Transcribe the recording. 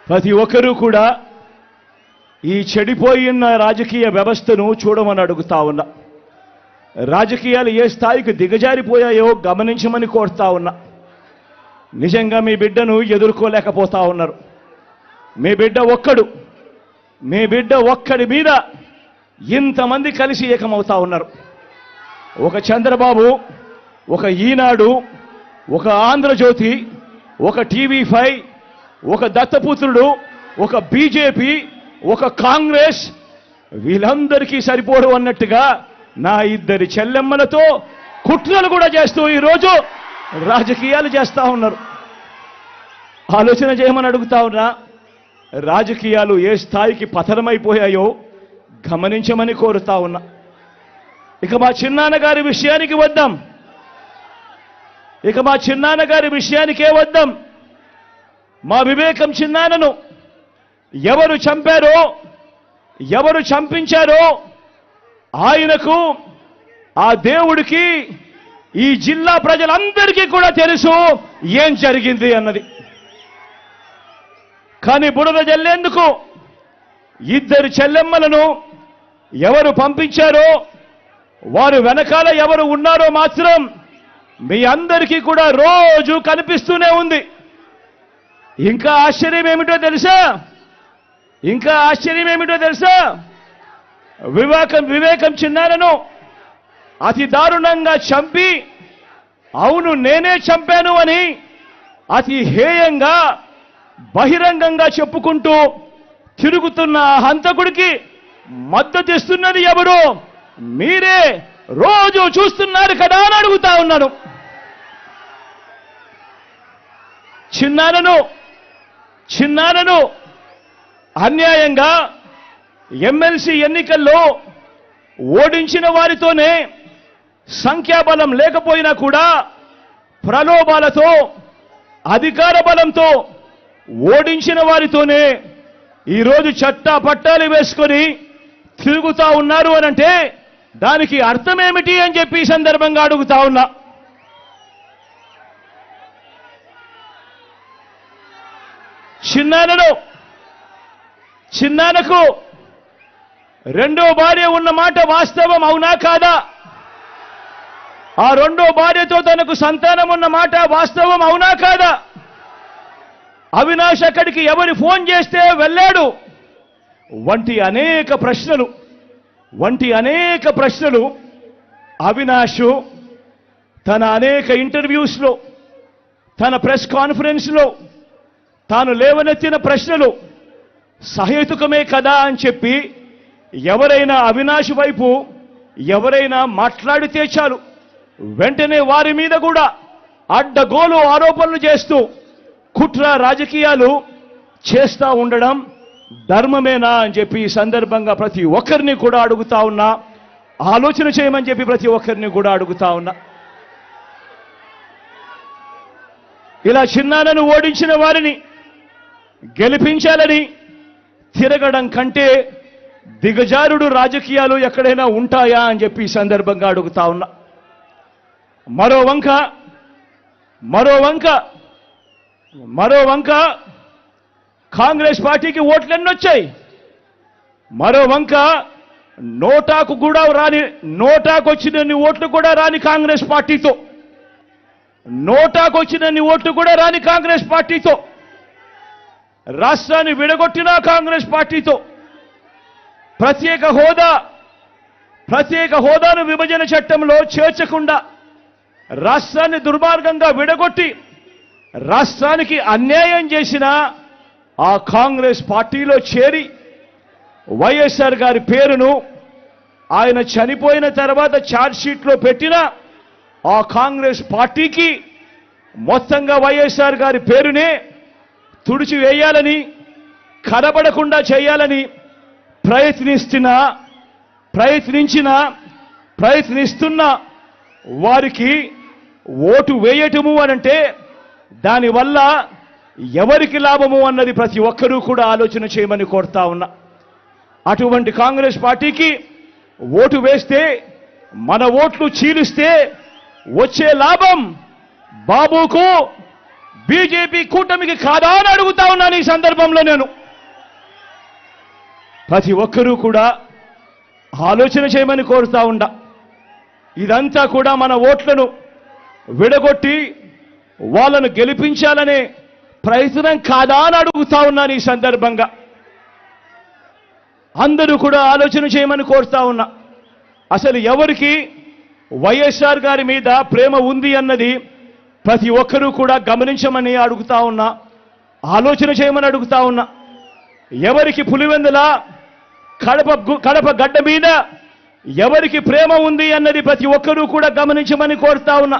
ప్రతి ఒక్కరూ కూడా ఈ చెడిపోయిన రాజకీయ వ్యవస్థను చూడమని అడుగుతా ఉన్నా. రాజకీయాలు ఏ స్థాయికి దిగజారిపోయాయో గమనించమని కోరుతా ఉన్నా. నిజంగా మీ బిడ్డను ఎదుర్కోలేకపోతా ఉన్నారు. మీ బిడ్డ ఒక్కడి మీద ఇంతమంది కలిసి ఏకమవుతా ఉన్నారు. ఒక చంద్రబాబు, ఒక ఈనాడు, ఒక ఆంధ్రజ్యోతి, ఒక టీవీ5, ఒక దత్తపుత్రుడు, ఒక బీజేపీ, ఒక కాంగ్రెస్, వీళ్ళందరికీ సరిపోరు అన్నట్టుగా నా ఇద్దరి చెల్లెమ్మలతో కుట్రలు కూడా చేస్తూ ఈరోజు రాజకీయాలు చేస్తా ఉన్నారు. ఆలోచన చేయమని అడుగుతా ఉన్నా. రాజకీయాలు ఏ స్థాయికి పతనమైపోయాయో గమనించమని కోరుతా ఉన్నా. ఇక మా చిన్నాన్నగారి విషయానికి వద్దాం. మా వివేకం చిన్నాన్నను ఎవరు చంపారో, ఎవరు చంపించారో ఆయనకు, ఆ దేవుడికి, ఈ జిల్లా ప్రజలందరికీ కూడా తెలుసు ఏం జరిగింది అన్నది. కానీ బురద జల్లేందుకు ఇద్దరు చెల్లెమ్మలను ఎవరు పంపించారో, వారు వెనకాల ఎవరు ఉన్నారో మాత్రం మీ అందరికీ కూడా రోజు కనిపిస్తూనే ఉంది. ఇంకా ఆశ్చర్యం ఏమిటో తెలుసా? వివేకం చిన్నారను అతి దారుణంగా చంపి, అవును నేనే చంపాను అని అతి హేయంగా బహిరంగంగా చెప్పుకుంటూ తిరుగుతున్న హంతకుడికి మద్దతిస్తున్నది ఎవరు? మీరే రోజు చూస్తున్నారు కదా అని అడుగుతా ఉన్నాను. చిన్నారను అన్యాయంగా ఎమ్మెల్సీ ఎన్నికల్లో ఓడించిన వారితోనే, సంఖ్యాబలం లేకపోయినా కూడా ప్రలోభాలతో, అధికార బలంతో ఓడించిన వారితోనే ఈరోజు పట్టాలు వేసుకొని తిరుగుతా ఉన్నారు అనంటే దానికి అర్థమేమిటి అని చెప్పి ఈ సందర్భంగా అడుగుతా ఉన్నా. చిన్నానకు రెండో భార్య ఉన్న మాట వాస్తవం అవునా కాదా? ఆ రెండో భార్యతో తనకు సంతానం ఉన్న మాట వాస్తవం అవునా కాదా? అవినాష్ అక్కడికి ఎవరు ఫోన్ చేస్తే వెళ్ళాడు వంటి అనేక ప్రశ్నలు అవినాష్ తన అనేక ఇంటర్వ్యూస్లో, తన ప్రెస్ కాన్ఫరెన్స్లో తాను లేవనెత్తిన ప్రశ్నలు సహేతుకమే కదా అని చెప్పి ఎవరైనా అవినాష్ వైపు ఎవరైనా మాట్లాడితే చాలు వెంటనే వారి మీద కూడా అడ్డగోలు ఆరోపణలు చేస్తూ కుట్ర రాజకీయాలు చేస్తా ఉండడం ధర్మమేనా అని చెప్పి ఈ సందర్భంగా ప్రతి ఒక్కరిని కూడా అడుగుతా ఉన్నా. ఆలోచన చేయమని చెప్పి ప్రతి ఒక్కరిని కూడా అడుగుతా ఉన్నా. ఇలా చిన్నాన్నను ఓడించిన వారిని గెలిపించాలని తిరగడం కంటే దిగజారుడు రాజకీయాలు ఎక్కడైనా ఉంటాయా అని చెప్పి ఈ సందర్భంగా అడుగుతా ఉన్నా. మరో వంక కాంగ్రెస్ పార్టీకి ఓట్లు ఎన్నొచ్చాయి. మరో వంక నోటాకు వచ్చినన్ని ఓట్లు కూడా రాని కాంగ్రెస్ పార్టీతో రాష్ట్రాన్ని విడగొట్టిన కాంగ్రెస్ పార్టీతో ప్రత్యేక హోదాను విభజన చట్టంలో చేర్చకుండా రాష్ట్రాన్ని దుర్మార్గంగా విడగొట్టి రాష్ట్రానికి అన్యాయం చేసిన ఆ కాంగ్రెస్ పార్టీలో చేరి వైఎస్ఆర్ గారి పేరును ఆయన చనిపోయిన తర్వాత ఛార్జ్ షీట్లో పెట్టిన ఆ కాంగ్రెస్ పార్టీకి మొత్తంగా వైఎస్ఆర్ గారి పేరునే తుడిచివేయాలని, కనబడకుండా చేయాలని ప్రయత్నిస్తున్న వారికి ఓటు వేయటము అనంటే దానివల్ల ఎవరికి లాభము అన్నది ప్రతి ఒక్కరూ కూడా ఆలోచన చేయమని కోరుతా ఉన్నా. అటువంటి కాంగ్రెస్ పార్టీకి ఓటు వేస్తే, మన ఓట్లు చీలిస్తే వచ్చే లాభం బాబుకు, బీజేపీ కూటమికి కాదా అని అడుగుతా ఉన్నాను. ఈ సందర్భంలో నేను ప్రతి ఒక్కరూ కూడా ఆలోచన చేయమని కోరుతా ఉండా. ఇదంతా కూడా మన ఓట్లను విడగొట్టి వాళ్ళను గెలిపించాలనే ప్రయత్నం కాదా అని అడుగుతా ఉన్నాను. ఈ సందర్భంగా అందరూ కూడా ఆలోచన చేయమని కోరుతా ఉన్నా. అసలు ఎవరికి వైఎస్ఆర్ గారి మీద ప్రేమ ఉంది అన్నది ప్రతి ఒక్కరూ కూడా గమనించమని అడుగుతా ఉన్నా, ఆలోచన చేయమని అడుగుతా ఉన్నా. ఎవరికి పులివెందుల కడప గడ్డ మీద ఎవరికి ప్రేమ ఉంది అన్నది ప్రతి ఒక్కరూ కూడా గమనించమని కోరుతా ఉన్నా.